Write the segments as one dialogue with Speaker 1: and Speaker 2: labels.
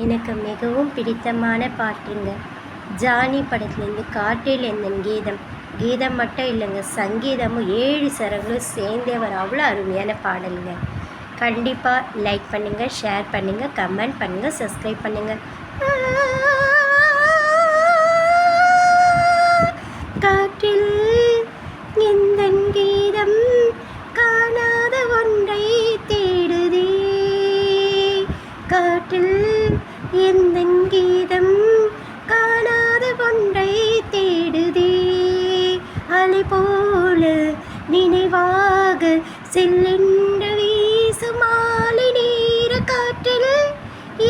Speaker 1: எனக்கு மிகவும் பிடித்தமான பாட்டுங்க. ஜானி படத்துலேருந்து காற்றில் எந்தன் கீதம். கீதம் மட்டும் இல்லைங்க, சங்கீதமும் 7 சரங்களும் சேர்ந்தே வர அவ்வளோ அருமையான பாடலுங்க. கண்டிப்பாக லைக் பண்ணுங்கள், ஷேர் பண்ணுங்கள், கமெண்ட் பண்ணுங்கள், சப்ஸ்கிரைப் பண்ணுங்கள். காற்றில் எந்தன் கீதம் காணாத ஒன்றை தேடுதே. காற்றில் எந்தன் கீதம் காணாத ஒன்றை தேடுதே. அலை போல நினைவாக செல்லென்று வீசும் மாலை நேர காற்றில்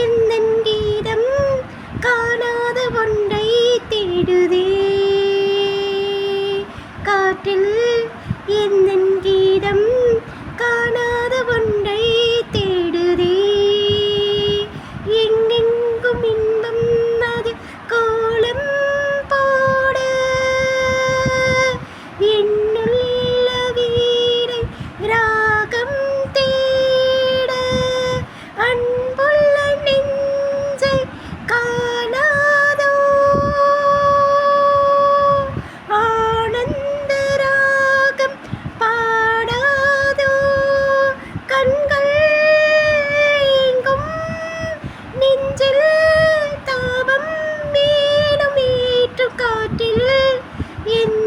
Speaker 1: எந்தன் கீதம் காணாத ஒன்றை தேடுதே. காற்றில் எந்தன் கீதம் காணாத ஒன்றை தேடுதே. எங்கெங்கும் இன்பம் அது கோலம் போட, என்னுள்ள வீரை ராகம் தேட, அன்புள்ள நெஞ்சை காணாதோ, ஆனந்த ராகம் பாடாதோ, கண்கள் எங்கும் நெஞ்சில் தாபம் மேலும் ஏற்று காற்றில் என்